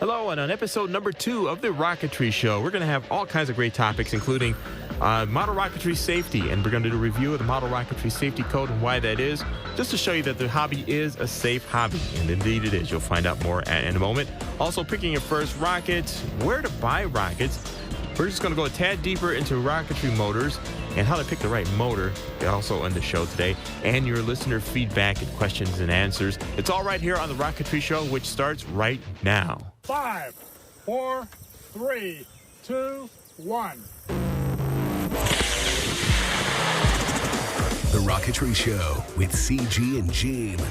Hello, and on episode number 2 of The Rocketry Show, we're going to have all kinds of great topics, including Model Rocketry safety, and we're going to do a review of the Model Rocketry safety code and why that is, just to show you that the hobby is a safe hobby, and indeed it is. You'll find out more in a moment. Also, picking your first rocket, where to buy rockets. We're just going to go a tad deeper into rocketry motors and how to pick the right motor, also on the show today, and your listener feedback and questions and answers. It's all right here on The Rocketry Show, which starts right now. 5, 4, 3, 2, 1. The Rocketry Show with CG and Gheem.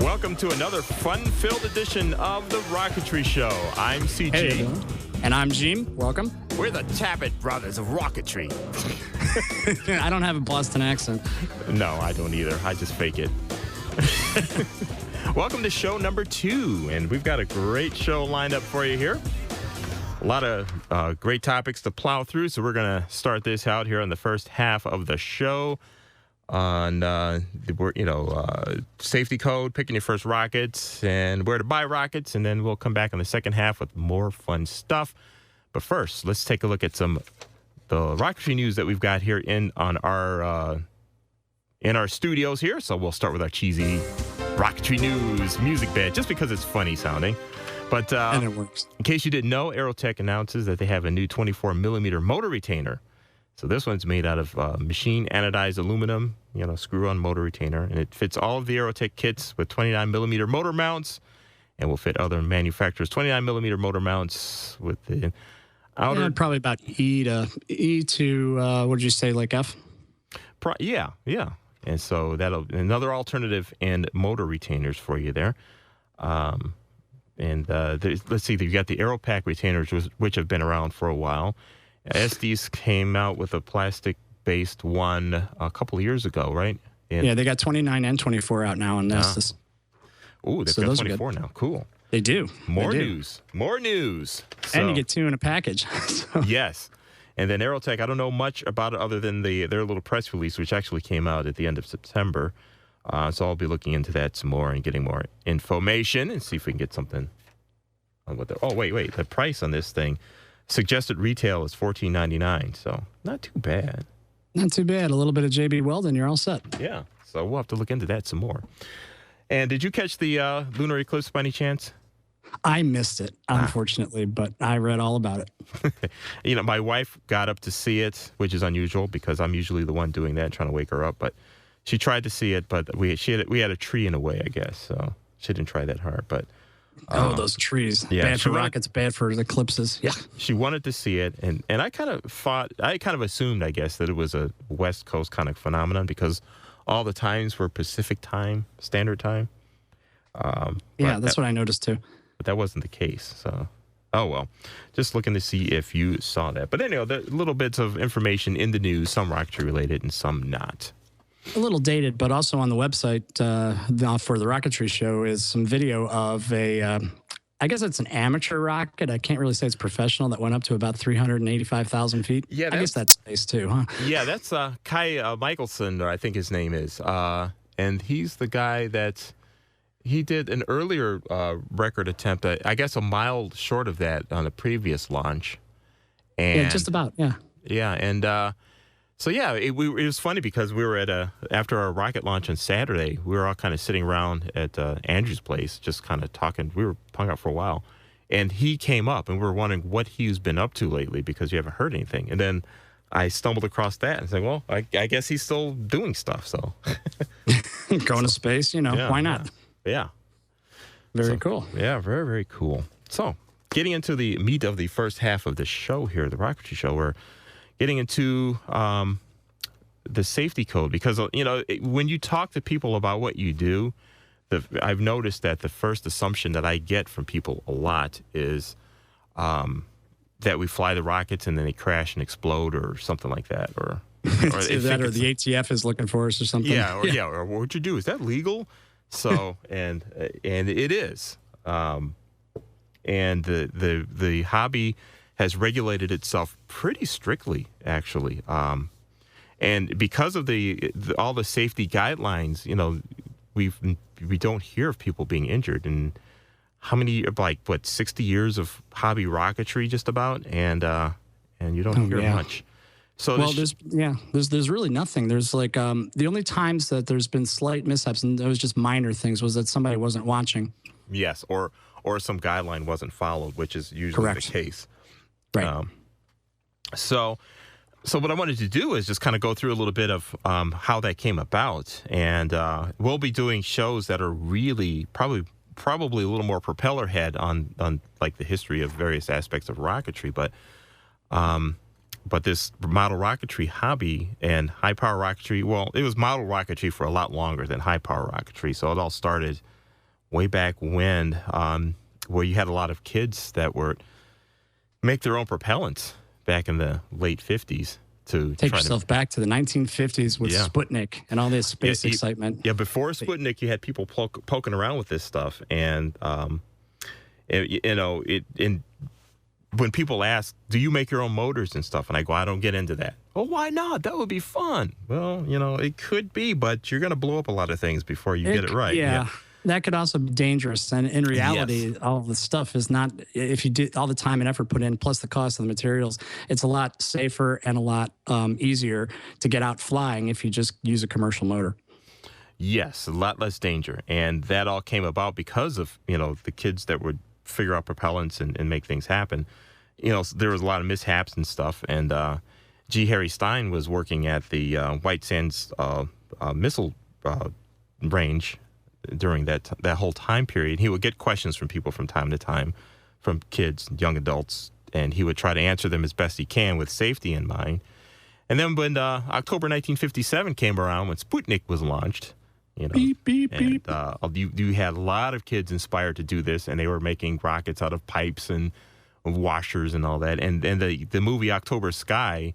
Welcome to another fun-filled edition of The Rocketry Show. I'm CG. Hey, and I'm Gheem. Welcome. We're the Tappet brothers of rocketry. I don't have a Boston accent. No, I don't either. I just fake it. Welcome to show number 2, and we've got a great show lined up for you here. A lot of great topics to plow through, so we're going to start this out here on the first half of the show on safety code, picking your first rockets, and where to buy rockets, and then we'll come back in the second half with more fun stuff. But first, let's take a look at the rocketry news that we've got here in our studios here. So we'll start with our cheesy rocketry news music bed, just because it's funny sounding. But and it works. In case you didn't know, Aerotech announces that they have a new 24-millimeter motor retainer. So this one's made out of machine anodized aluminum, screw-on motor retainer, and it fits all of the Aerotech kits with 29-millimeter motor mounts, and will fit other manufacturers' 29-millimeter motor mounts with the outer. Yeah, probably about E to what did you say, like F? Yeah. And so that'll another alternative and motor retainers for you there. Let's see, you've got the Aeropack retainers, which have been around for a while. SD's came out with a plastic-based one a couple of years ago, right? Yeah, they got 29 and 24 out now on Estes. Ooh, they've got 24 now. Cool. They do. More news. So, and you get 2 in a package. Yes. And then Aerotech, I don't know much about it other than their little press release, which actually came out at the end of September. So I'll be looking into that some more and getting more information and see if we can get something on what wait. The price on this thing, suggested retail is $14.99, so not too bad. Not too bad. A little bit of JB Weldon, you're all set. Yeah, so we'll have to look into that some more. And did you catch the lunar eclipse by any chance? I missed it, unfortunately, but I read all about it. My wife got up to see it, which is unusual because I'm usually the one doing that, trying to wake her up. But she tried to see it, but we had a tree in the way, I guess, so she didn't try that hard. But those trees. Yeah, bad for rockets, bad for eclipses. Yeah. She wanted to see it, and I kind of assumed, I guess, that it was a West Coast kind of phenomenon because all the times were Pacific time, Standard Time. That's what I noticed too. But that wasn't the case, so oh well. Just looking to see if you saw that. But anyway, there are little bits of information in the news, some rocketry related and some not. A little dated, but also on the website for the Rocketry Show is some video of I guess it's an amateur rocket. I can't really say it's professional, that went up to about 385,000 feet. Yeah, I guess that's space too, huh? Yeah, that's Kai Michelson, I think his name is. And he's the guy that he did an earlier record attempt, I guess a mile short of that on a previous launch. And, yeah, just about, yeah. Yeah, and it was funny because we were after our rocket launch on Saturday, we were all kind of sitting around at Andrew's place, just kind of talking. We were hung out for a while, and he came up, and we were wondering what he's been up to lately because you haven't heard anything. And then I stumbled across that and said, well, I guess he's still doing stuff. So going to space, why not? Yeah. Very cool. Yeah, very, very cool. So getting into the meat of the first half of the show here, the Rocketry Show, we're getting into the safety code because, when you talk to people about what you do, I've noticed that the first assumption that I get from people a lot is that we fly the rockets and then they crash and explode or something like that. Or the ATF is looking for us or something. Yeah, or what'd you do? Is that legal? So, and it is. And the hobby has regulated itself pretty strictly, actually. And because of all the safety guidelines, we don't hear of people being injured. And how many, like, what, 60 years of hobby rocketry just about, and you don't hear much. So well, there's really nothing. There's like the only times that there's been slight mishaps, and it was just minor things, was that somebody wasn't watching. Yes, or some guideline wasn't followed, which is usually the case. Right. So what I wanted to do is just kind of go through a little bit of how that came about, and we'll be doing shows that are really probably a little more propeller head on like the history of various aspects of rocketry, but this model rocketry hobby and high power rocketry, well, it was model rocketry for a lot longer than high power rocketry. So it all started way back when, where you had a lot of kids that were make their own propellants back in the late 50s to take yourself back to the 1950s with Sputnik and all this space excitement. Yeah, before Sputnik, you had people poking around with this stuff, and when people ask, do you make your own motors and stuff? And I go, I don't get into that. Oh, why not? That would be fun. Well, it could be, but you're going to blow up a lot of things before you get it right. Yeah. That could also be dangerous. And in reality, all the stuff is not, if you do all the time and effort put in, plus the cost of the materials, it's a lot safer and a lot easier to get out flying if you just use a commercial motor. Yes, a lot less danger. And that all came about because of, the kids that would figure out propellants and make things happen. There was a lot of mishaps and stuff. And G. Harry Stein was working at the White Sands missile range during that whole time period. He would get questions from people from time to time, from kids, young adults, and he would try to answer them as best he can with safety in mind. And then when October 1957 came around, when Sputnik was launched, beep, beep, beep. You had a lot of kids inspired to do this, and they were making rockets out of pipes and washers and all that. And the movie October Sky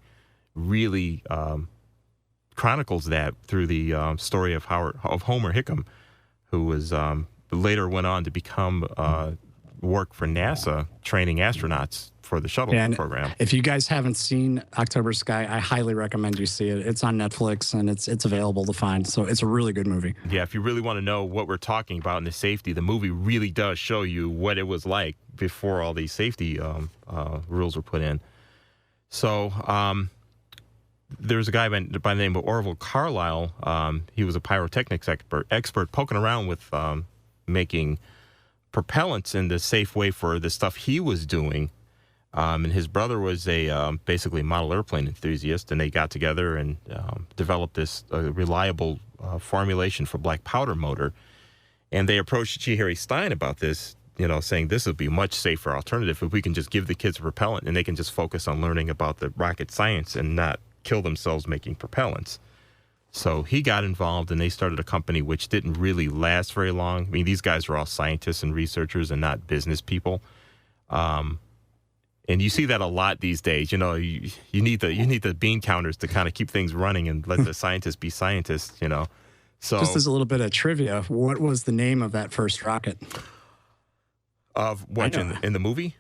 really chronicles that through the story of Homer Hickam, who was later went on to become work for NASA, training astronauts for the shuttle program. If you guys haven't seen October Sky, I highly recommend you see it. It's on Netflix, and it's available to find. So it's a really good movie. Yeah, if you really want to know what we're talking about in the safety, the movie really does show you what it was like before all these safety rules were put in. So there was a guy by the name of Orville Carlisle. He was a pyrotechnics expert poking around with making propellants in the safe way for the stuff he was doing. And his brother was a basically model airplane enthusiast, and they got together and developed this reliable formulation for black powder motor. And they approached G. Harry Stein about this, saying this would be a much safer alternative if we can just give the kids a propellant and they can just focus on learning about the rocket science and not kill themselves making propellants. So he got involved, and they started a company which didn't really last very long. I mean, these guys were all scientists and researchers and not business people. And you see that a lot these days. You need the bean counters to kind of keep things running and let the scientists be scientists. So just as a little bit of trivia, what was the name of that first rocket? Of what in the movie?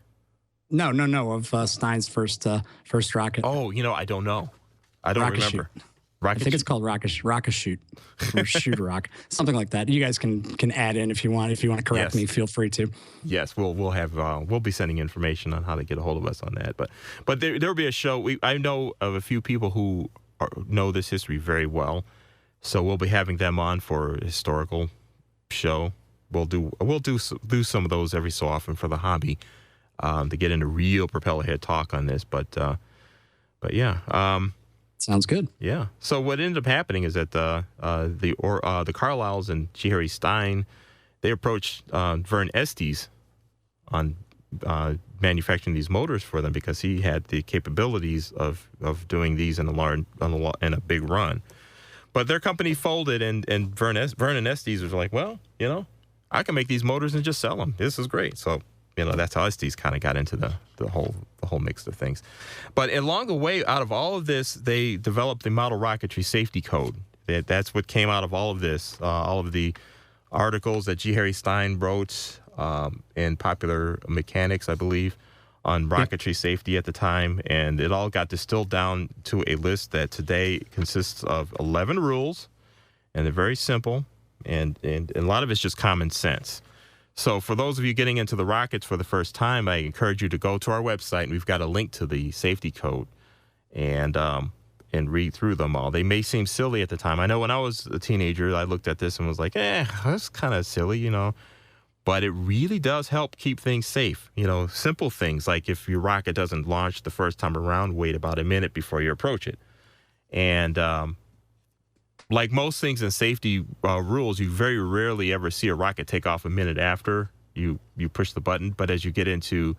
No. Of Stein's first rocket. Oh, I don't know. I don't remember. I think it's called Rocket Shoot or Shoot Rock, something like that. You guys can add in if you want. If you want to correct me, feel free to. Yes, we'll be sending information on how to get a hold of us on that. But there'll be a show. I know of a few people who know this history very well, so we'll be having them on for a historical show. We'll do some of those every so often for the hobby to get into real propeller head talk on this. But yeah. Sounds good. Yeah. So what ended up happening is that the Carlisles and G. Harry Stein, they approached Vern Estes on manufacturing these motors for them because he had the capabilities of doing these in a big run. But their company folded, and Vern and Estes was like, well, I can make these motors and just sell them. This is great. So that's how Estes kind of got into the whole mix of things. But along the way, out of all of this, they developed the Model Rocketry Safety Code. That's what came out of all of this, all of the articles that G. Harry Stein wrote in Popular Mechanics, I believe, on rocketry safety at the time. And it all got distilled down to a list that today consists of 11 rules, and they're very simple, and a lot of it's just common sense. So for those of you getting into the rockets for the first time, I encourage you to go to our website, and we've got a link to the safety code and read through them all. They may seem silly at the time. I know when I was a teenager, I looked at this and was like, that's kind of silly, you know. But it really does help keep things safe. You know, simple things like if your rocket doesn't launch the first time around, wait about a minute before you approach it. And like most things in safety rules, you very rarely ever see a rocket take off a minute after you push the button. But as you get into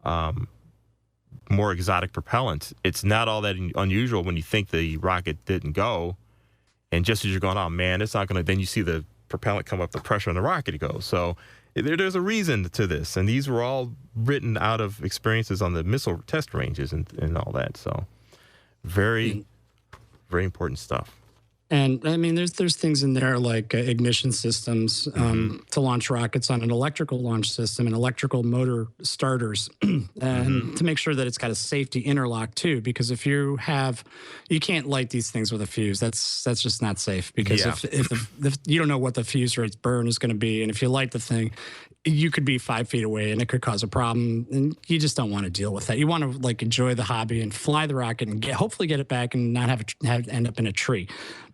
more exotic propellants, it's not all that unusual when you think the rocket didn't go. And just as you're going, oh, man, it's not going to, then you see the propellant come up, the pressure on the rocket goes. So there's a reason to this. And these were all written out of experiences on the missile test ranges and all that. So very, very important stuff. And I mean, there's things in there like ignition systems to launch rockets on an electrical launch system and electrical motor starters, and to make sure that it's got a safety interlock too. Because if you can't light these things with a fuse. That's just not safe. Because if you don't know what the fuse rate's burn is going to be, and if you light the thing, you could be 5 feet away and it could cause a problem, and you just don't want to deal with that. You want to like enjoy the hobby and fly the rocket and hopefully get it back and not have end up in a tree.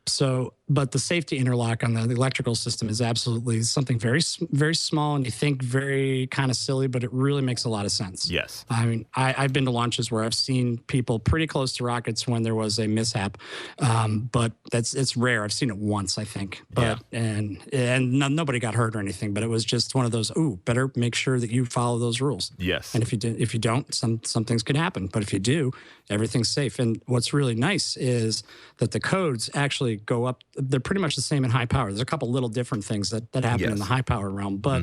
So, but the safety interlock on the electrical system is absolutely something very, very small, and you think very kind of silly, but it really makes a lot of sense. Yes. I mean, I've been to launches where I've seen people pretty close to rockets when there was a mishap, but it's rare. I've seen it once, I think, but and nobody got hurt or anything, but it was just one of those. Ooh, better make sure that you follow those rules. Yes. And if you don't, some things could happen. But if you do, everything's safe. And what's really nice is that the codes actually go up. They're pretty much the same in high power. There's a couple little different things that happen in the high power realm, but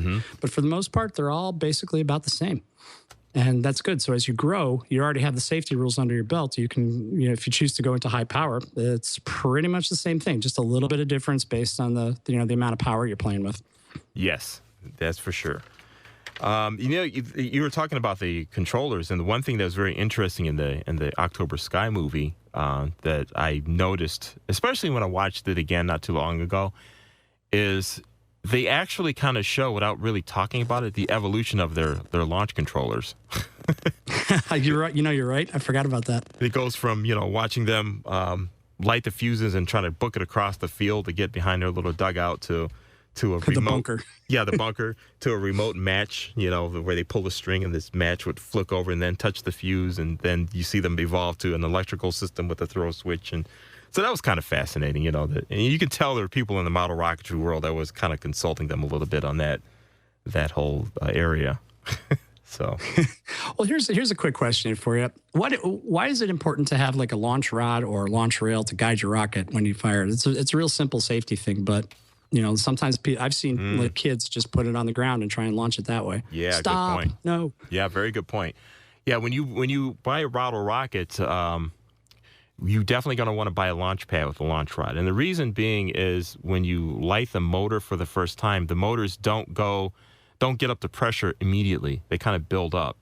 for the most part, they're all basically about the same. And that's good. So as you grow, you already have the safety rules under your belt. You can, if you choose to go into high power, it's pretty much the same thing, just a little bit of difference based on the amount of power you're playing with. Yes, that's for sure. You were talking about the controllers, and the one thing that was very interesting in the October Sky movie that I noticed, especially when I watched it again not too long ago, is they actually kind of show, without really talking about it, the evolution of their launch controllers. You're right. You're right. I forgot about that. It goes from watching them light the fuses and trying to book it across the field to get behind their little dugout to a remote, the bunker. Yeah, the bunker, to a remote match, where they pull the string and this match would flick over and then touch the fuse, and then you see them evolve to an electrical system with a throw switch. And so that was kind of fascinating, and you can tell there were people in the model rocketry world that was kind of consulting them a little bit on that whole area. So, well, here's a quick question for you. Why is it important to have like a launch rod or launch rail to guide your rocket when you fire it? It's a real simple safety thing, but sometimes I've seen like kids just put it on the ground and try and launch it that way. Yeah, Stop. Good point. No. Yeah, very good point. Yeah, when you buy a model rocket, you definitely going to want to buy a launch pad with a launch rod. And the reason being is when you light the motor for the first time, the motors don't get up to pressure immediately. They kind of build up.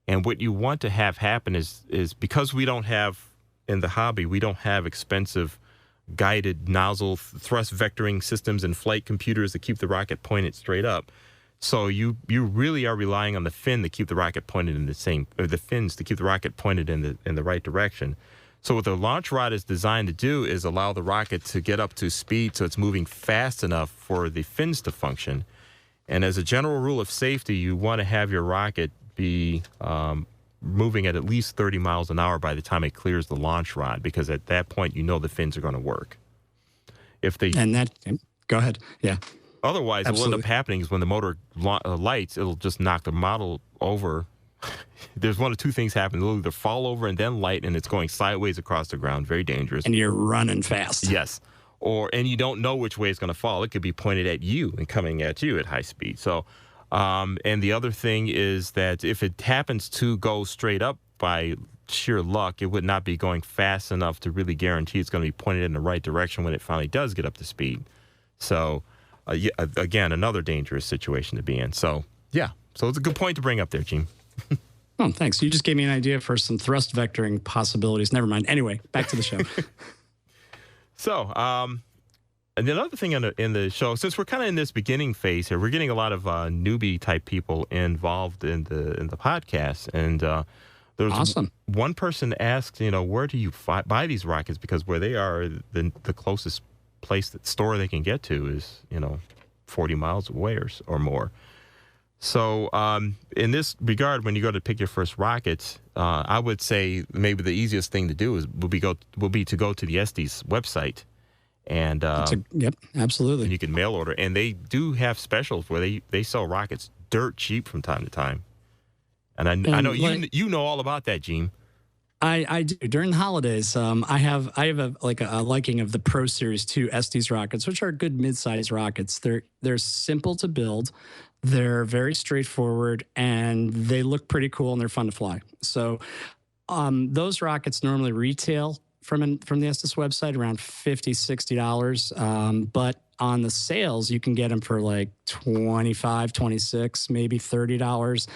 And what you want to have happen is because we don't have, in the hobby, we don't have expensive guided nozzle thrust vectoring systems and flight computers to keep the rocket pointed straight up. So you really are relying on the fin to keep the rocket pointed in the fins to keep the rocket pointed in the right direction. So what the launch rod is designed to do is allow the rocket to get up to speed so it's moving fast enough for the fins to function. And as a general rule of safety, you want to have your rocket be moving at least 30 miles an hour by the time it clears the launch rod, because at that point, the fins are going to work. Go ahead. Yeah. Otherwise, what will end up happening is when the motor lights, it'll just knock the model over. There's one of two things happen. It'll either fall over and then light, and it's going sideways across the ground, very dangerous. And you're running fast. Yes. And you don't know which way it's going to fall. It could be pointed at you and coming at you at high speed. So, and the other thing is that if it happens to go straight up by sheer luck, it would not be going fast enough to really guarantee it's going to be pointed in the right direction when it finally does get up to speed. So, again, another dangerous situation to be in. So, yeah. So it's a good point to bring up there, Gheem. Oh, thanks. You just gave me an idea for some thrust vectoring possibilities. Never mind. Anyway, back to the show. So, and another thing in the show, since we're kind of in this beginning phase here, we're getting a lot of newbie type people involved in the podcast, and there's awesome. One person asked, where do you buy these rockets? Because where they are, the closest store they can get to is 40 miles away or more. So in this regard, when you go to pick your first rockets, I would say maybe the easiest thing to do will be to go to the Estes website, and yep, absolutely. And you can mail order, and they do have specials where they sell rockets dirt cheap from time to time. And I know you know all about that, Gheem. I do. During the holidays, I have a liking of the Pro Series 2 Estes rockets, which are good mid-size rockets. They're simple to build. They're very straightforward, and they look pretty cool, and they're fun to fly. So those rockets normally retail from the Estes website around $50, $60. But on the sales, you can get them for like $25, $26, maybe $30.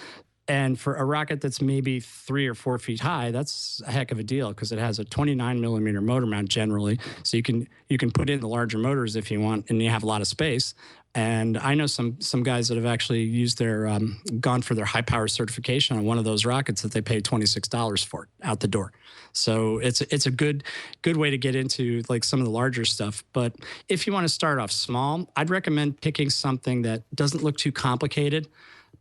And for a rocket that's maybe 3 or 4 feet high, that's a heck of a deal because it has a 29 millimeter motor mount generally. So you can put in the larger motors if you want, and you have a lot of space. And I know some guys that have actually used their gone for their high power certification on one of those rockets that they paid $26 for out the door. So it's a good way to get into like some of the larger stuff. But if you want to start off small, I'd recommend picking something that doesn't look too complicated,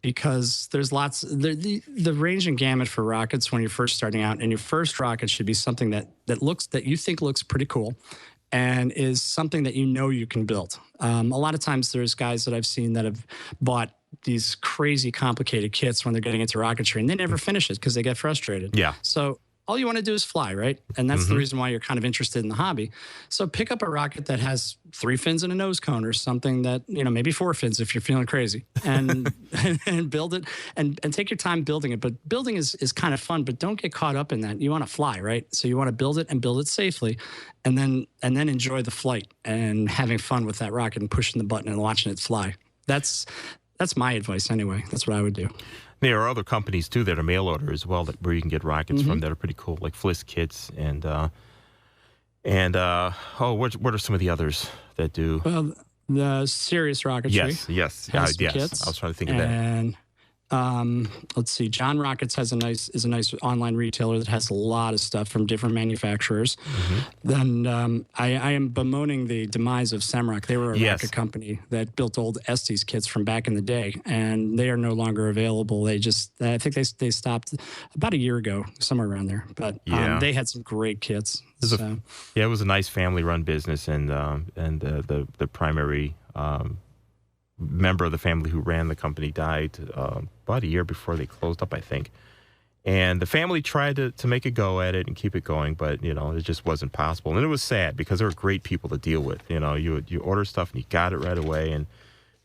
because there's the range and gamut for rockets when you're first starting out, and your first rocket should be something that you think looks pretty cool and is something that you can build. A lot of times there's guys that I've seen that have bought these crazy complicated kits when they're getting into rocketry, and they never finish it because they get frustrated. Yeah. So all you want to do is fly, right? And that's the reason why you're kind of interested in the hobby. So pick up a rocket that has 3 fins and a nose cone, or something that, maybe 4 fins if you're feeling crazy, and and build it and take your time building it. But building is kind of fun, but don't get caught up in that. You want to fly, right? So you want to build it and build it safely, and then enjoy the flight and having fun with that rocket and pushing the button and watching it fly. That's my advice anyway. That's what I would do. There are other companies, too, that are mail order as well, where you can get rockets from that are pretty cool, like Fliss Kits and what are some of the others that do? Well, the Serious Rocketry. Yes. Has Yes. kits. I was trying to think of that. And let's see, John Rockets is a nice online retailer that has a lot of stuff from different manufacturers. Then I am bemoaning the demise of Semrock. They were a rocket company that built old Estes kits from back in the day, and they are no longer available. I think they stopped about a year ago, somewhere around there. But they had some great kits. It was a nice family-run business, and the primary member of the family who ran the company died about a year before they closed up, I think. And the family tried to make a go at it and keep it going, but it just wasn't possible. And it was sad because they were great people to deal with. You order stuff and you got it right away, and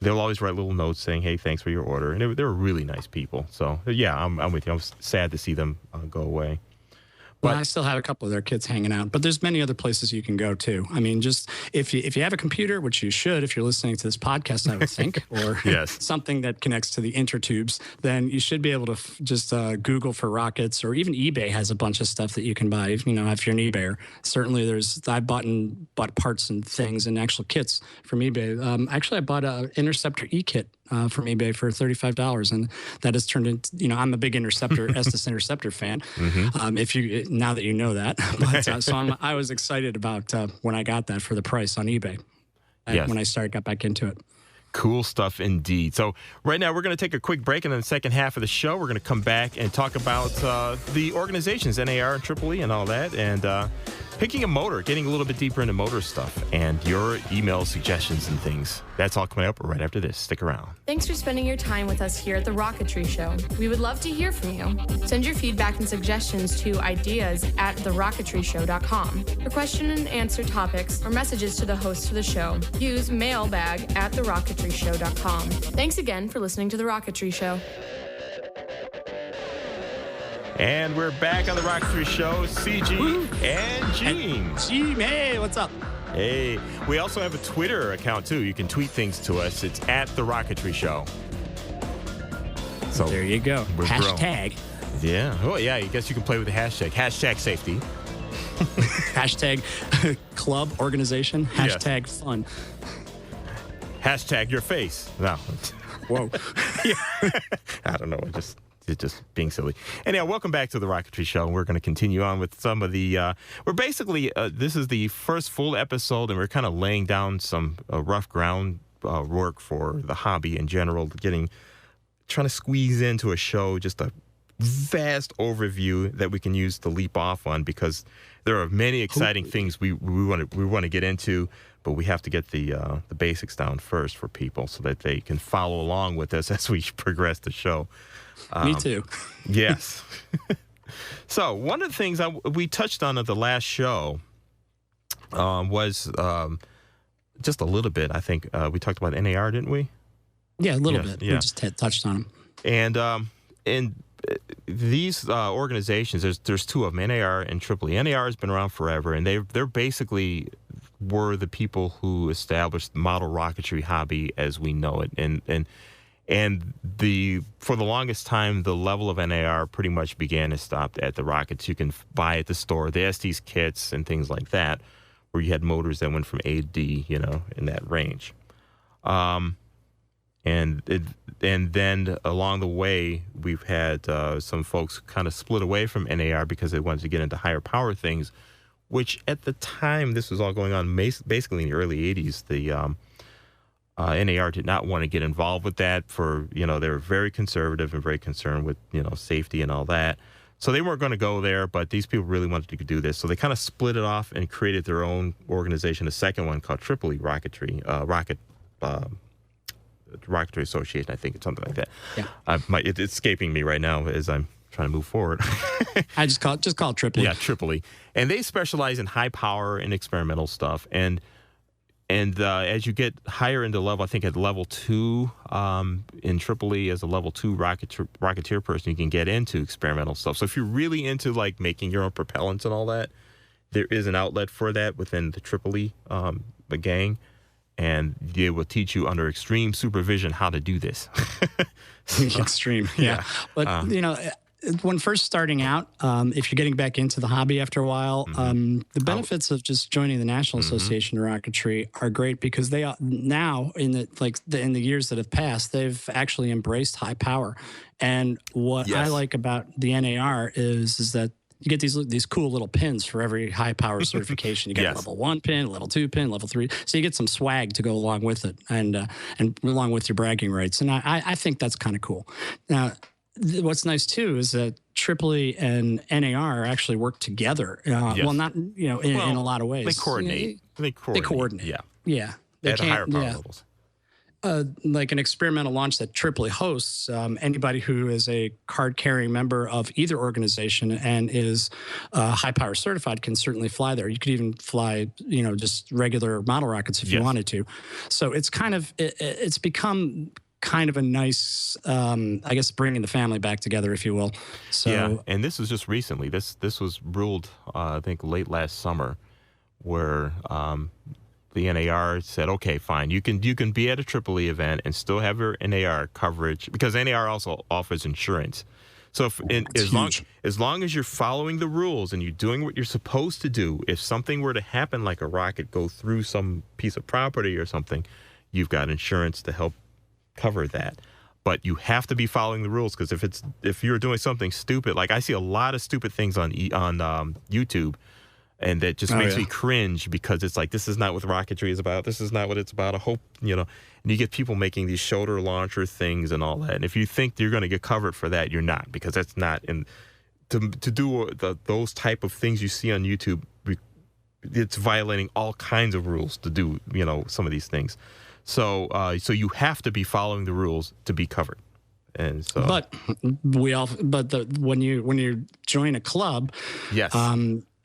they'll always write little notes saying, "Hey, thanks for your order." And they were really nice people. So yeah, I'm with you. I was sad to see them go away. Well, I still have a couple of their kits hanging out, but there's many other places you can go too. I mean, just if you have a computer, which you should if you're listening to this podcast, I would think, or something that connects to the intertubes, then you should be able to just Google for rockets, or even eBay has a bunch of stuff that you can buy. If you're an eBayer, certainly I've bought parts and things and actual kits from eBay. Actually, I bought an Interceptor E-kit from eBay for $35, and that has turned into, I'm a big Estes Interceptor fan. Now that you know that, but so I was excited about when I got that for the price on eBay. When I got back into it. Cool stuff indeed. So right now we're going to take a quick break, and in the second half of the show we're going to come back and talk about the organizations, NAR and EEE and all that, and picking a motor, getting a little bit deeper into motor stuff, and your email suggestions and things. That's all coming up right after this. Stick around. Thanks for spending your time with us here at The Rocketry Show. We would love to hear from you. Send your feedback and suggestions to ideas@TheRocketryShow.com. For question and answer topics or messages to the hosts of the show, use mailbag@TheRocketryShow.com. Thanks again for listening to The Rocketry Show. And we're back on The Rocketry Show. CG and Gheem. Gheem, hey, what's up? Hey, we also have a Twitter account, too. You can tweet things to us. It's @TheRocketry Show. So there you go. Hashtag. Yeah. Oh, yeah. I guess you can play with the hashtag. Hashtag safety. Hashtag club organization. Hashtag fun. Hashtag your face. No. Whoa. I don't know. It's just being silly. Anyhow, welcome back to the Rocketry Show. We're going to continue on with some of the. We're basically this is the first full episode, and we're kind of laying down some rough ground work for the hobby in general. Trying to squeeze into a show just a vast overview that we can use to leap off on, because there are many exciting things we want to get into. But we have to get the basics down first for people so that they can follow along with us as we progress the show. Me too. Yes. So one of the things we touched on at the last show was just a little bit. I think we talked about NAR, didn't we? Yeah, a little bit. Yeah. We just touched on them. And these organizations, there's two of them, NAR and AAA. NAR has been around forever, and they're basically were the people who established the model rocketry hobby as we know it. And for the longest time, the level of NAR pretty much began and stopped at the rockets you can buy at the store. The Estes kits and things like that, where you had motors that went from A to D, in that range. And then along the way, we've had some folks kind of split away from NAR because they wanted to get into higher power things, which at the time, this was all going on basically in the early 80s. The NAR did not want to get involved with that they were very conservative and very concerned with, safety and all that. So they weren't going to go there, but these people really wanted to do this. So they kind of split it off and created their own organization, a second one called AAA Rocketry, Rocketry Association, I think, it's something like that. Yeah. It's escaping me right now as I'm trying to move forward. I just call it AAA. Yeah, AAA. And they specialize in high power and experimental stuff. And as you get higher into level, I think at level 2 in AAA, as a level 2 rocketeer person, you can get into experimental stuff. So if you're really into like making your own propellants and all that, there is an outlet for that within the AAA the gang. And they will teach you under extreme supervision how to do this. Extreme, yeah. But, when first starting out, if you're getting back into the hobby after a while, the benefits of just joining the National Association of Rocketry are great, because they are now in the years that have passed, they've actually embraced high power. And what I like about the NAR is that you get these cool little pins for every high power certification. You get a level 1 pin, level 2 pin, level 3. So you get some swag to go along with it, and along with your bragging rights. And I think that's kind of cool. Now, what's nice too is that AAA and NAR actually work together. Well, not in a lot of ways. They coordinate. They coordinate. Yeah. They at higher power levels. Like an experimental launch that AAA hosts, anybody who is a card-carrying member of either organization and is high-power certified can certainly fly there. You could even fly, just regular model rockets if you wanted to. So it's it's become kind of a nice, bringing the family back together, if you will. So, yeah, and this was just recently. This was ruled, I think, late last summer, where the NAR said, okay, fine, you can be at a AAA event and still have your NAR coverage, because NAR also offers insurance. So as long as you're following the rules and you're doing what you're supposed to do, if something were to happen, like a rocket go through some piece of property or something, you've got insurance to help cover that. But you have to be following the rules, because if you're doing something stupid, like I see a lot of stupid things on YouTube, and that just makes me cringe, because it's like, this is not what rocketry is about. This is not what it's about. I hope, and you get people making these shoulder launcher things and all that. And if you think you're going to get covered for that, you're not, because that's not to do those type of things you see on YouTube. It's violating all kinds of rules to do, some of these things. So you have to be following the rules to be covered. And so, when you join a club, yes.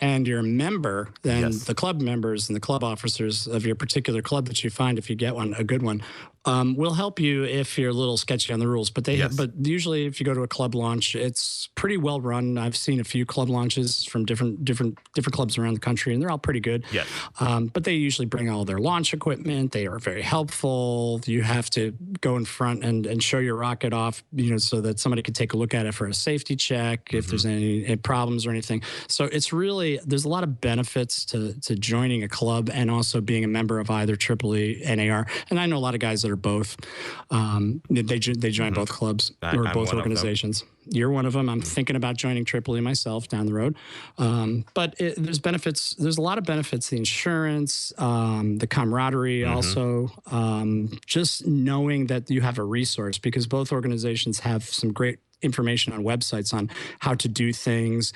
And you're a member, then the club members and the club officers of your particular club that you find, if you get one, a good one, We'll help you if you're a little sketchy on the rules, but Yes. but usually if you go to a club launch, it's pretty well run. I've seen a few club launches from different clubs around the country, and they're all pretty good. Yes. But they usually bring all their launch equipment. They are very helpful. You have to go in front and show your rocket off, so that somebody can take a look at it for a safety check if there's any problems or anything. So it's really, there's a lot of benefits to joining a club and also being a member of either AAA, NAR. And I know a lot of guys that are both. They join both clubs or I'm both one of organizations. You're one of them. I'm thinking about joining AAA myself down the road. But there's benefits. There's a lot of benefits. The insurance, the camaraderie, also just knowing that you have a resource, because both organizations have some great information on websites on how to do things,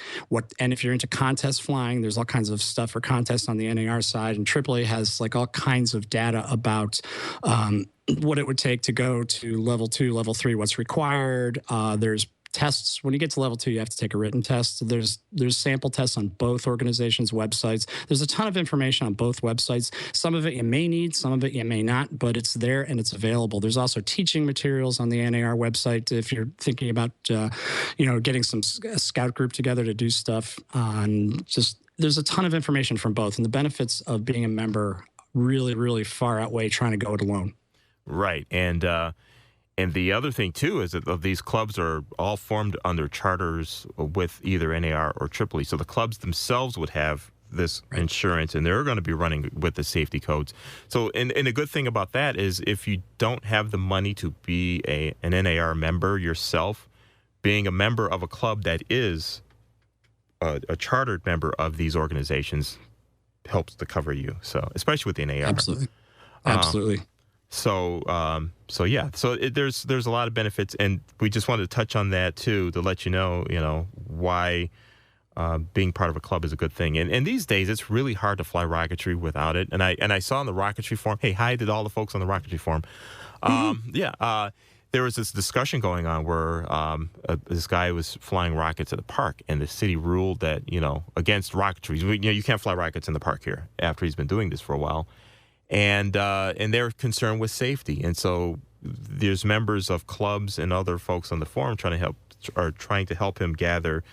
and if you're into contest flying, there's all kinds of stuff for contests on the NAR side, and AAA has like all kinds of data about what it would take to go to level 2, level 3, what's required. There's tests. When you get to level 2, you have to take a written test. There's sample tests on both organizations' websites. There's a ton of information on both websites. Some of it you may need, some of it you may not, but it's there and it's available. There's also teaching materials on the NAR website if you're thinking about, getting a scout group together to do stuff on there's a ton of information from both, and the benefits of being a member really, really far outweigh trying to go it alone. Right. And the other thing, too, is that these clubs are all formed under charters with either NAR or AAA. So the clubs themselves would have this insurance, and they're going to be running with the safety codes. So, and a good thing about that is if you don't have the money to be an NAR member yourself, being a member of a club that is a chartered member of these organizations helps to cover you. So, especially with the NAR. Absolutely. So there's a lot of benefits, and we just wanted to touch on that too to let you know why being part of a club is a good thing. And these days it's really hard to fly rocketry without it. And I saw on the Rocketry forum. Hey, hi to all the folks on the Rocketry forum. There was this discussion going on where this guy was flying rockets at the park, and the city ruled that against rocketry. You can't fly rockets in the park here after he's been doing this for a while. And they're concerned with safety, and so there's members of clubs and other folks on the forum trying to help him gather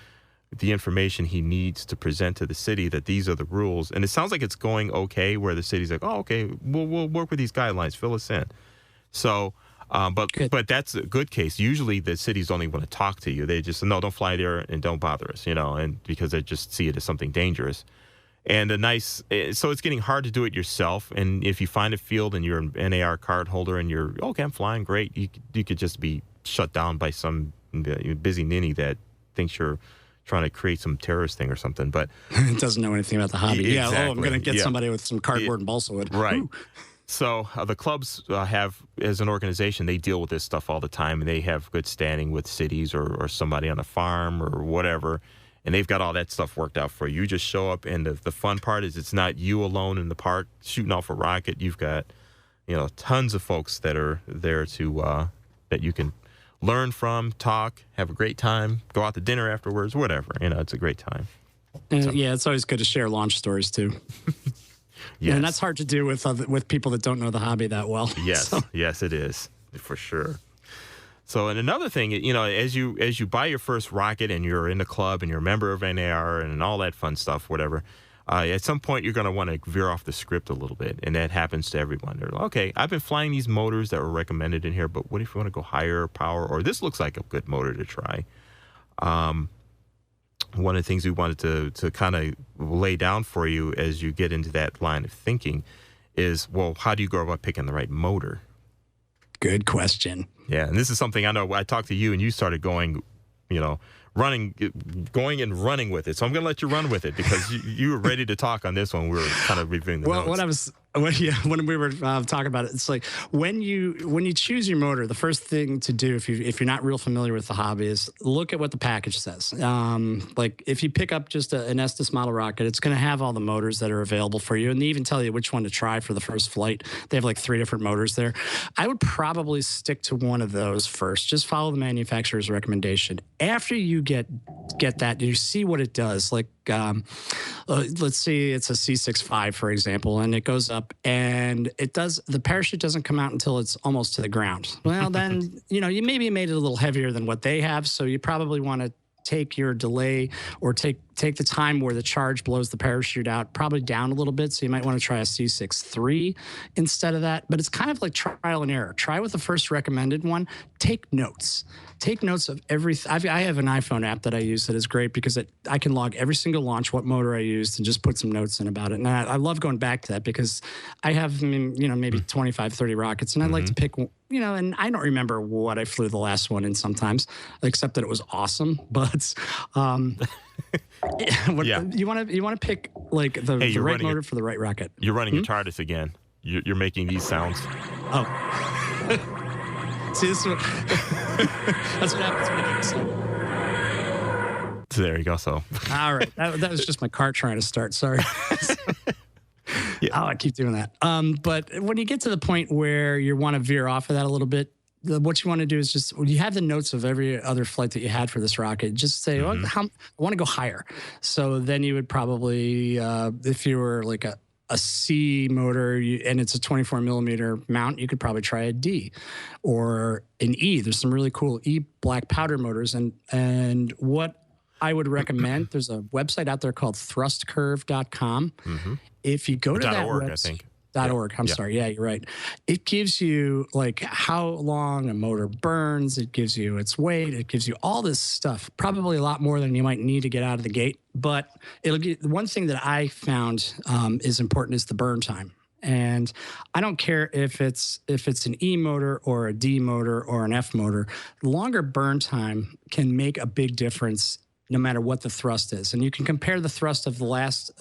the information he needs to present to the city that these are the rules. And it sounds like it's going okay, where the city's like, oh, okay, we'll work with these guidelines, fill us in. So, but that's a good case. Usually the cities don't even want to talk to you. They just no, don't fly there and don't bother us, and because they just see it as something dangerous. And so it's getting hard to do it yourself. And if you find a field and you're an NAR card holder and you're, okay, I'm flying, great, you could just be shut down by some busy ninny that thinks you're trying to create some terrorist thing or something. But it doesn't know anything about the hobby. Exactly. I'm going to get somebody with some cardboard and balsa wood. Right. Ooh. So the clubs have, as an organization, they deal with this stuff all the time, and they have good standing with cities or somebody on a farm or whatever. And they've got all that stuff worked out for you. You just show up, and the fun part is it's not you alone in the park shooting off a rocket. You've got, tons of folks that are there to that you can learn from, talk, have a great time, go out to dinner afterwards, whatever. It's a great time. Yeah, it's always good to share launch stories too. Yes. And that's hard to do with people that don't know the hobby that well. Yes, yes, it is for sure. So, and another thing, as you buy your first rocket and you're in the club and you're a member of NAR and all that fun stuff, whatever, at some point you're going to want to veer off the script a little bit, and that happens to everyone. They're like, okay, I've been flying these motors that were recommended in here, but what if you want to go higher power, or this looks like a good motor to try? One of the things we wanted to kind of lay down for you as you get into that line of thinking is, well, how do you go about picking the right motor? Good question. Yeah, and this is something I know I talked to you and you started going and running with it. So I'm going to let you run with it because you were ready to talk on this one. We were kind of reviewing the notes. When we were talking about it, it's like when you choose your motor, the first thing to do if you're not real familiar with the hobby is look at what the package says. Like if you pick up just an Estes model rocket, it's going to have all the motors that are available for you, and they even tell you which one to try for the first flight. They have like 3 different motors there. I would probably stick to one of those first. Just follow the manufacturer's recommendation. After you get get that, you see what it does. Like, let's say it's a C65, for example, and it goes up and the parachute doesn't come out until it's almost to the ground. Well, then, you maybe made it a little heavier than what they have. So you probably want to take your delay or take the time where the charge blows the parachute out probably down a little bit. So you might want to try a C63 instead of that. But it's kind of like trial and error. Try with the first recommended one. Take notes. Take notes of everything. I have an iPhone app that I use that is great because I can log every single launch, what motor I used, and just put some notes in about it. And I love going back to that because I have, maybe 25, 30 rockets, and I like to pick, and I don't remember what I flew the last one in sometimes, except that it was awesome. But you want to pick like the right motor for the right rocket. You're running a TARDIS again. You're making these sounds. Oh. See, this is that's what happens when you get slow. So there you go. So all right, that was just my car trying to start. Sorry. Yeah. Oh, I keep doing that. But when you get to the point where you want to veer off of that a little bit, what you want to do is just, when you have the notes of every other flight that you had for this rocket, just say, I want to go higher. So then you would probably, if you were like a C motor and it's a 24 millimeter mount, you could probably try a D or an E. There's some really cool E black powder motors. And what I would recommend, there's a website out there called thrustcurve.com. Mm-hmm. If you go to that .org, website, I think. .org. I'm sorry. Yeah, you're right. It gives you like how long a motor burns. It gives you its weight. It gives you all this stuff, probably a lot more than you might need to get out of the gate. But one thing that I found is important is the burn time. And I don't care if it's an E motor or a D motor or an F motor. The longer burn time can make a big difference no matter what the thrust is. And you can compare the thrust of the last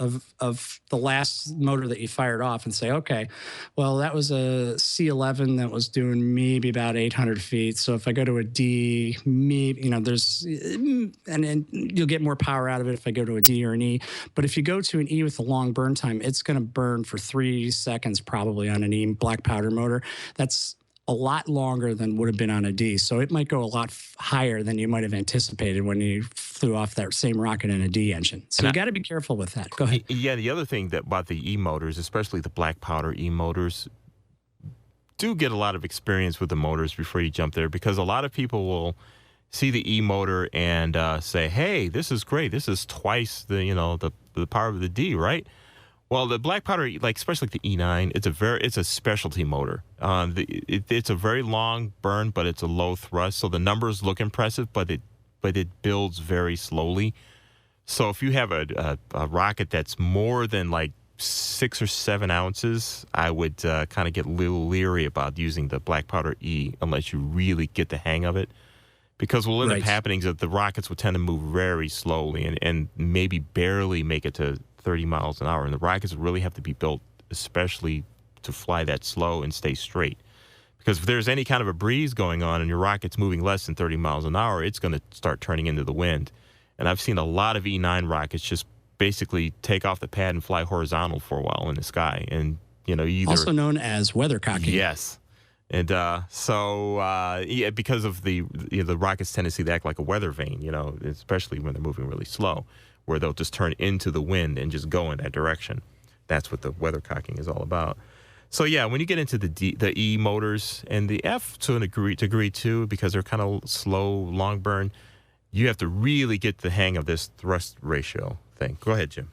motor that you fired off and say, okay, well, that was a C11 that was doing maybe about 800 feet. So if I go to a D, maybe, there's, and you'll get more power out of it if I go to a D or an E. But if you go to an E with a long burn time, it's going to burn for 3 seconds probably on an E black powder motor. That's a lot longer than would have been on a D. So it might go a lot higher than you might have anticipated when you flew off that same rocket in a D engine. So you got to be careful with that. Go ahead. Yeah, the other thing about the E motors, especially the black powder E motors, do get a lot of experience with the motors before you jump there, because a lot of people will see the E motor and say, hey, this is great. This is twice the power of the D, right? Well, the black powder, like especially the E9, it's a specialty motor. It's a very long burn, but it's a low thrust, so the numbers look impressive, but it builds very slowly. So if you have a rocket that's more than like 6 or 7 ounces, I would kind of get a little leery about using the black powder E unless you really get the hang of it. Because what will end up happening is that the rockets will tend to move very slowly and maybe barely make it to 30 miles an hour. And the rockets really have to be built especially to fly that slow and stay straight. Because if there's any kind of a breeze going on and your rocket's moving less than 30 miles an hour, it's going to start turning into the wind. And I've seen a lot of E9 rockets just basically take off the pad and fly horizontal for a while in the sky. And, either... Also known as weathercocking. Yes. And because of the rocket's tendency to act like a weather vane, especially when they're moving really slow, where they'll just turn into the wind and just go in that direction. That's what the weathercocking is all about. So yeah, when you get into the E motors and the F to a degree too, because they're kind of slow, long burn, you have to really get the hang of this thrust ratio thing. Go ahead, Jim.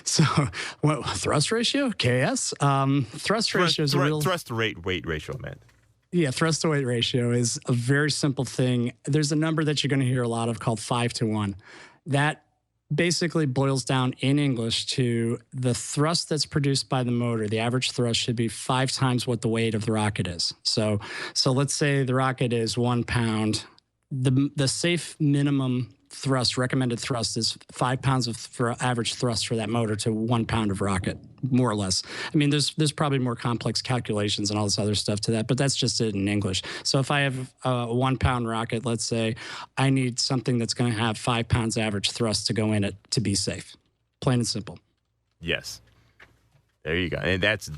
So, what thrust ratio? KS? Thrust ratio is a real... Thrust to weight ratio, man. Yeah, thrust to weight ratio is a very simple thing. There's a number that you're going to hear a lot of called 5-to-1. That basically boils down in English to the thrust that's produced by the motor. The average thrust should be 5 times what the weight of the rocket is. So let's say the rocket is 1 pound. The safe minimum thrust, recommended thrust, is 5 pounds of average thrust for that motor to 1 pound of rocket, more or less. I mean, there's probably more complex calculations and all this other stuff to that, but that's just it in English. So if I have a 1 pound rocket, let's say, I need something that's going to have 5 pounds average thrust to go in it to be safe. Plain and simple. Yes. There you go. And that's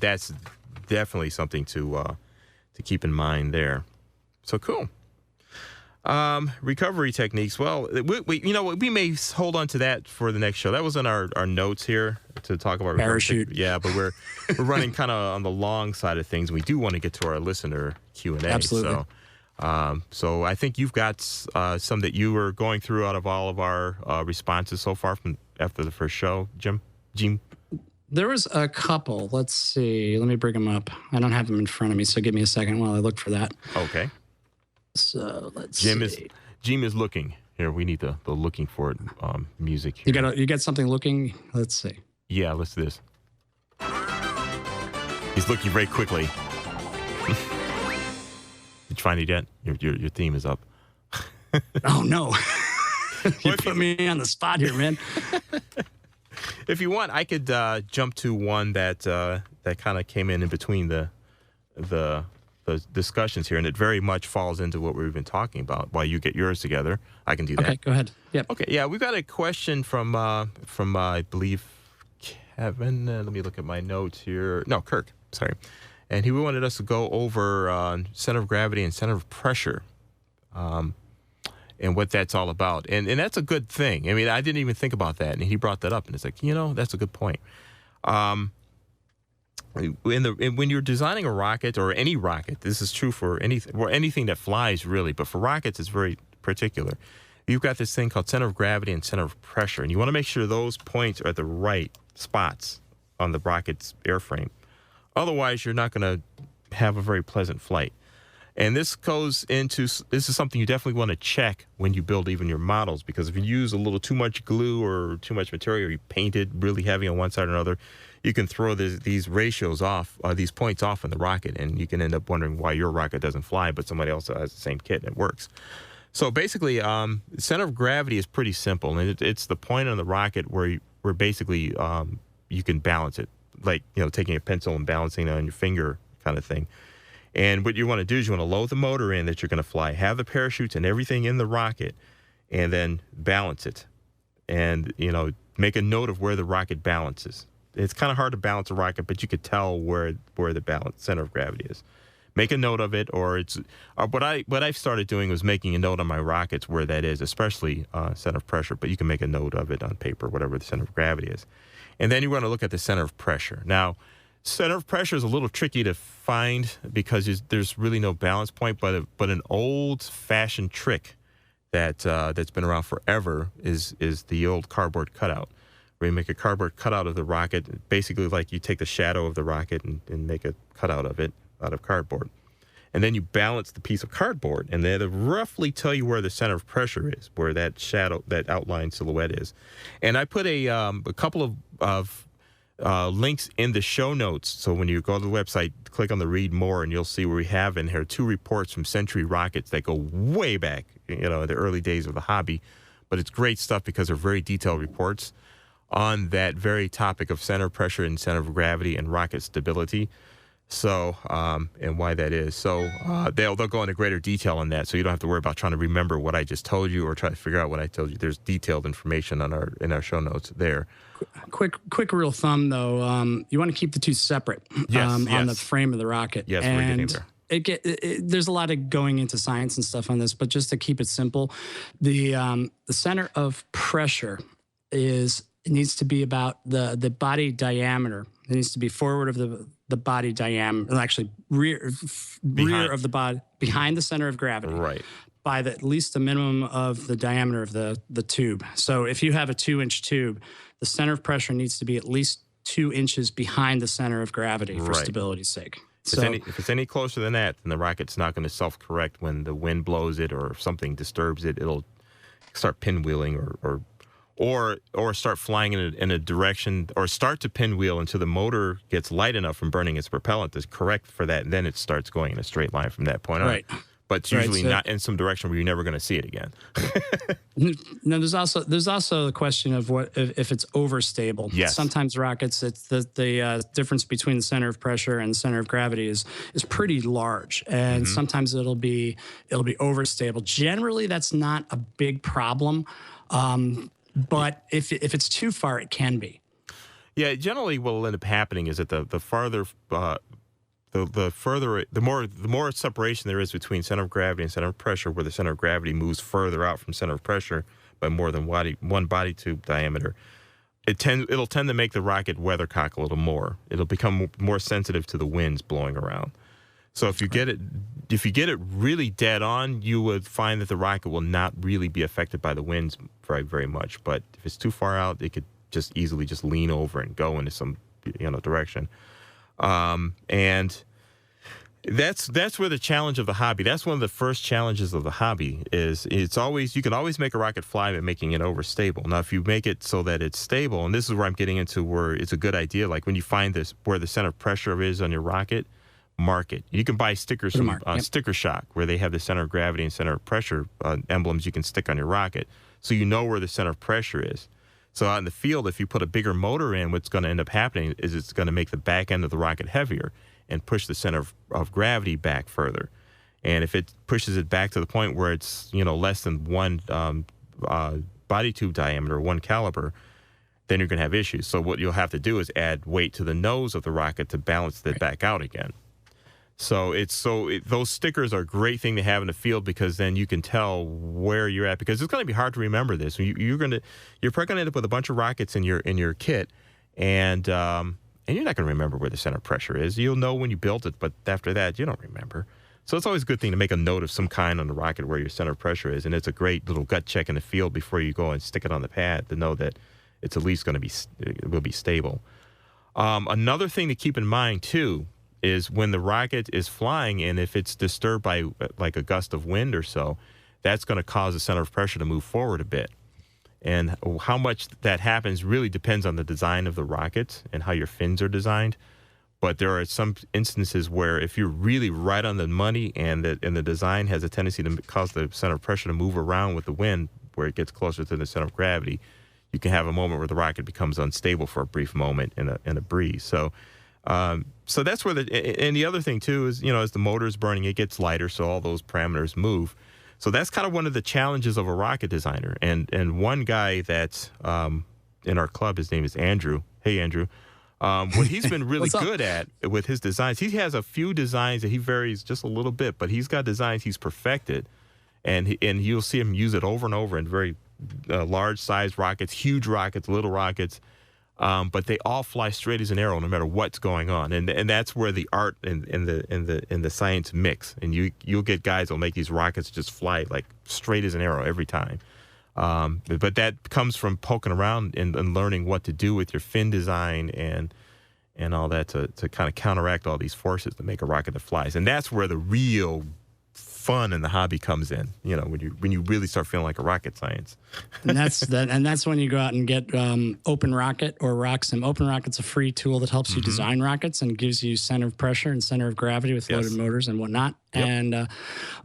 definitely something to keep in mind there. So cool. Recovery techniques. Well, we may hold on to that for the next show. That was in our notes here to talk about Parachute. Yeah, but we're running kind of on the long side of things. We do want to get to our listener Q&A. Absolutely. So I think you've got some that you were going through out of all of our responses so far from after the first show, Jim. There was a couple. Let's see. Let me bring them up. I don't have them in front of me, so give me a second while I look for that. Okay. So let's see. Jim is looking. Here, we need the looking for it music here. You got something looking? Let's see. Yeah, let's do this. He's looking very quickly. Did you find it yet? Your theme is up. Oh, no. You put me on the spot here, man. If you want, I could jump to one that kind of came in between the discussions here, and it very much falls into what we've been talking about. While you get yours together, I can do that. Okay, go ahead. Yep. Okay, yeah, we've got a question from I believe Kevin. Let me look at my notes here. No, Kirk. Sorry, and he wanted us to go over center of gravity and center of pressure. And what that's all about. And that's a good thing. I mean, I didn't even think about that. And he brought that up. And it's like, that's a good point. When you're designing a rocket or any rocket, this is true for anything that flies, really. But for rockets, it's very particular. You've got this thing called center of gravity and center of pressure. And you want to make sure those points are at the right spots on the rocket's airframe. Otherwise, you're not going to have a very pleasant flight. And this is something you definitely want to check when you build even your models, because if you use a little too much glue or too much material, or you paint it really heavy on one side or another, you can throw these ratios off, these points off in the rocket, and you can end up wondering why your rocket doesn't fly, but somebody else has the same kit and it works. So basically, center of gravity is pretty simple, and it's the point on the rocket where basically you can balance it, like taking a pencil and balancing it on your finger kind of thing. And what you want to do is you want to load the motor in that you're going to fly, have the parachutes and everything in the rocket, and then balance it. And, make a note of where the rocket balances. It's kind of hard to balance a rocket, but you could tell where the center of gravity is. Make a note of it, or what I've started doing was making a note on my rockets where that is, especially center of pressure, but you can make a note of it on paper, whatever the center of gravity is. And then you want to look at the center of pressure. Now, center of pressure is a little tricky to find because there's really no balance point, but an old-fashioned trick that's been around forever is the old cardboard cutout, where you make a cardboard cutout of the rocket, basically like you take the shadow of the rocket and make a cutout of it out of cardboard. And then you balance the piece of cardboard, and that'll roughly tell you where the center of pressure is, where that shadow, that outline silhouette is. And I put a couple of links in the show notes. So when you go to the website, click on the read more, and you'll see where we have in here 2 reports from Century Rockets that go way back, in the early days of the hobby. But it's great stuff because they're very detailed reports on that very topic of center of pressure and center of gravity and rocket stability. So, and why that is. So they'll go into greater detail on that, so you don't have to worry about trying to remember what I just told you or try to figure out what I told you. There's detailed information in our show notes there. Quick rule of thumb, though, you want to keep the two separate on the frame of the rocket. Yes, we're getting there. There's a lot of going into science and stuff on this, but just to keep it simple, the center of pressure needs to be about the body diameter. It needs to be forward of the body diameter, actually rear of the body, behind the center of gravity. Right. By at least the minimum of the diameter of the tube. So if you have a 2-inch tube, the center of pressure needs to be at least 2 inches behind the center of gravity for stability's sake. If it's any closer than that, then the rocket's not going to self-correct when the wind blows it or if something disturbs it. It'll start pinwheeling or start flying in a direction, or start to pinwheel until the motor gets light enough from burning its propellant to correct for that, and then it starts going in a straight line from that point on. Right. But it's usually not in some direction where you're never going to see it again. No, there's also the question of what if it's overstable. Yes. Sometimes rockets, it's the difference between the center of pressure and the center of gravity is pretty large, and sometimes it'll be overstable. Generally, that's not a big problem, but if it's too far, it can be. Yeah, generally what will end up happening is that the farther the more separation there is between center of gravity and center of pressure, where the center of gravity moves further out from center of pressure by more than one body tube diameter, it'll tend to make the rocket weathercock a little more. It'll become more sensitive to the winds blowing around. So if you get it really dead on, you would find that the rocket will not really be affected by the winds very, very much. But if it's too far out, it could just easily just lean over and go into some direction. And that's where the challenge of the hobby. That's one of the first challenges of the hobby is you can always make a rocket fly by making it overstable. Now, if you make it so that it's stable, and this is where I'm getting into where it's a good idea, like when you find this where the center of pressure is on your rocket, mark it. You can buy stickers from Sticker Shock where they have the center of gravity and center of pressure emblems you can stick on your rocket, so you know where the center of pressure is. So out in the field, if you put a bigger motor in, what's going to end up happening is it's going to make the back end of the rocket heavier and push the center of gravity back further. And if it pushes it back to the point where it's less than one body tube diameter, one caliber, then you're going to have issues. So what you'll have to do is add weight to the nose of the rocket to balance it back out again. So those stickers are a great thing to have in the field, because then you can tell where you're at, because it's going to be hard to remember this. You're probably going to end up with a bunch of rockets in your kit, and you're not going to remember where the center of pressure is. You'll know when you built it, but after that, you don't remember. So it's always a good thing to make a note of some kind on the rocket where your center of pressure is, and it's a great little gut check in the field before you go and stick it on the pad to know that it's at least it will be stable. Another thing to keep in mind too is when the rocket is flying, and if it's disturbed by like a gust of wind or so, that's going to cause the center of pressure to move forward a bit. And how much that happens really depends on the design of the rocket and how your fins are designed. But there are some instances where if you're really right on the money and the design has a tendency to cause the center of pressure to move around with the wind where it gets closer to the center of gravity, you can have a moment where the rocket becomes unstable for a brief moment in a breeze. So that's where and the other thing too is, as the motor is burning, it gets lighter, so all those parameters move. So that's kind of one of the challenges of a rocket designer. And one guy that's in our club, his name is Andrew. Hey, Andrew. What he's been really good at with his designs, he has a few designs that he varies just a little bit, but he's got designs he's perfected, and you'll see him use it over and over in very large-sized rockets, huge rockets, little rockets. But they all fly straight as an arrow, no matter what's going on, and that's where the art and the science mix. And you'll get guys that'll make these rockets just fly like straight as an arrow every time. But that comes from poking around and learning what to do with your fin design and all that to kind of counteract all these forces to make a rocket that flies. And that's where the real fun in the hobby comes in, when you really start feeling like a rocket science. And that's when you go out and get Open Rocket or RockSim. Open Rocket's a free tool that helps you design rockets and gives you center of pressure and center of gravity with loaded motors and whatnot. Yep. And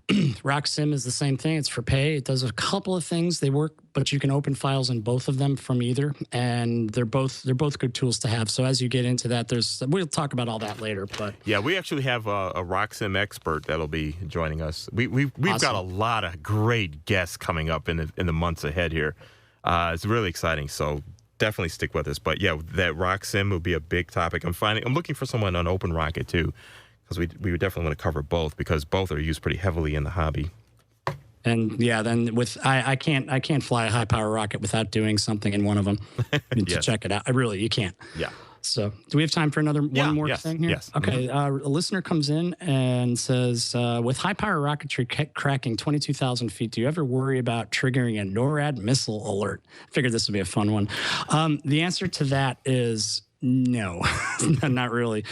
RockSim is the same thing. It's for pay. It does a couple of things. They work, but you can open files in both of them from either, and they're both good tools to have. So as you get into that, we'll talk about all that later. But yeah, we actually have a RockSim expert that'll be joining us. We've got a lot of great guests coming up in the months ahead here. It's really exciting. So definitely stick with us. But yeah, that RockSim will be a big topic. I'm looking for someone on Open Rocket too, because we would definitely want to cover both, because both are used pretty heavily in the hobby. And yeah, then I can't fly a high power rocket without doing something in one of them to check it out. You can't. Yeah. So do we have time for one more thing here? Yes. Okay. A listener comes in and says, with high power rocketry cracking 22,000 feet, do you ever worry about triggering a NORAD missile alert? I figured this would be a fun one. The answer to that is no, not really.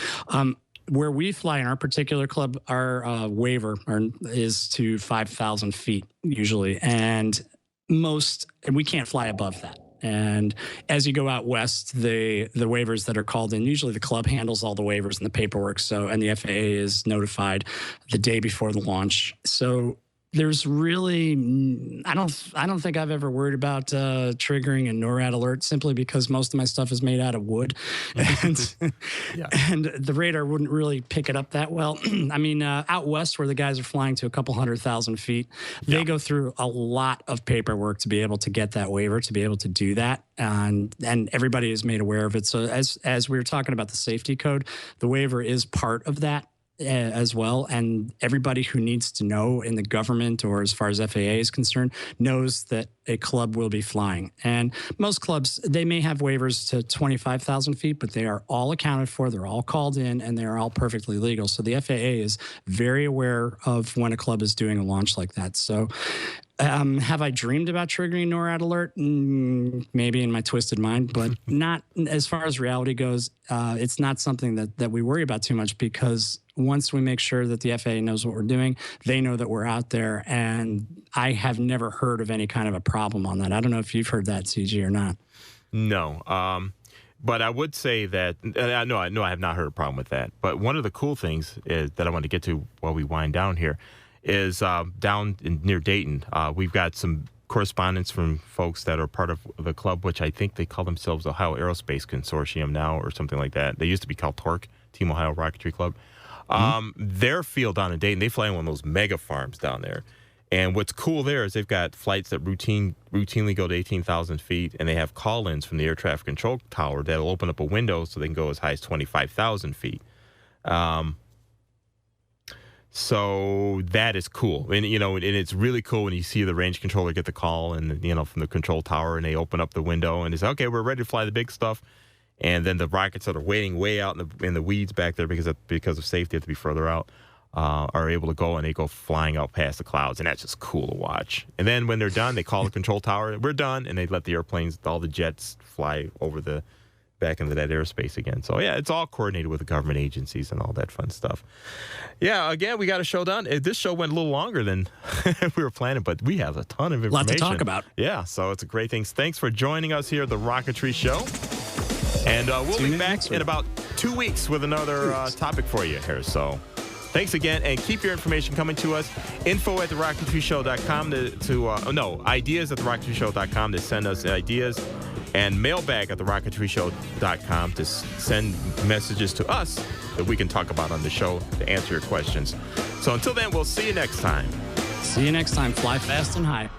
Where we fly in our particular club, our waiver is to 5,000 feet usually, and we can't fly above that. And as you go out west, the waivers that are called in, usually the club handles all the waivers and the paperwork. And the FAA is notified the day before the launch. So there's really, I don't think I've ever worried about triggering a NORAD alert, simply because most of my stuff is made out of wood, and the radar wouldn't really pick it up that well. I mean, out west where the guys are flying to a couple 100,000 feet, they go through a lot of paperwork to be able to get that waiver, to be able to do that, and everybody is made aware of it. So as we were talking about the safety code, the waiver is part of that. as well. And everybody who needs to know in the government or as far as FAA is concerned knows that a club will be flying. And most clubs, they may have waivers to 25,000 feet, but they are all accounted for. They're all called in and they're all perfectly legal. So the FAA is very aware of when a club is doing a launch like that. So have I dreamed about triggering NORAD alert? Maybe in my twisted mind, but not as far as reality goes. It's not something that we worry about too much, because once we make sure that the FAA knows what we're doing, they know that we're out there. And I have never heard of any kind of a problem on that. I don't know if you've heard that, CG, or not. No. But I would say that, I have not heard a problem with that. But one of the cool things that I want to get to while we wind down here is down near Dayton. We've got some correspondence from folks that are part of the club, which I think they call themselves Ohio Aerospace Consortium now or something like that. They used to be called TORC, Team Ohio Rocketry Club. Their field down in Dayton, they fly in one of those mega farms down there. And what's cool there is they've got flights that routinely go to 18,000 feet, and they have call-ins from the air traffic control tower that'll open up a window so they can go as high as 25,000 feet. So that is cool. And, and it's really cool when you see the range controller get the call and, from the control tower, and they open up the window and they say, okay, we're ready to fly the big stuff. And then the rockets that are waiting way out in the weeds back there because of safety, have to be further out, are able to go, and they go flying out past the clouds. And that's just cool to watch. And then when they're done, they call the control tower, we're done. And they let the airplanes, all the jets fly over back into that airspace again. So, yeah, it's all coordinated with the government agencies and all that fun stuff. Yeah, again, we got a show done. This show went a little longer than we were planning, but we have a ton of information. A lot to talk about. Yeah, so it's a great thing. Thanks for joining us here at The Rocketry Show. And we'll be back in about 2 weeks with another topic for you here. So thanks again, and keep your information coming to us. info@TheRocketryShow.com ideas@TheRocketryShow.com to send us ideas, and mailbag@TheRocketryShow.com to send messages to us that we can talk about on the show to answer your questions. So until then, we'll see you next time. See you next time. Fly fast and high.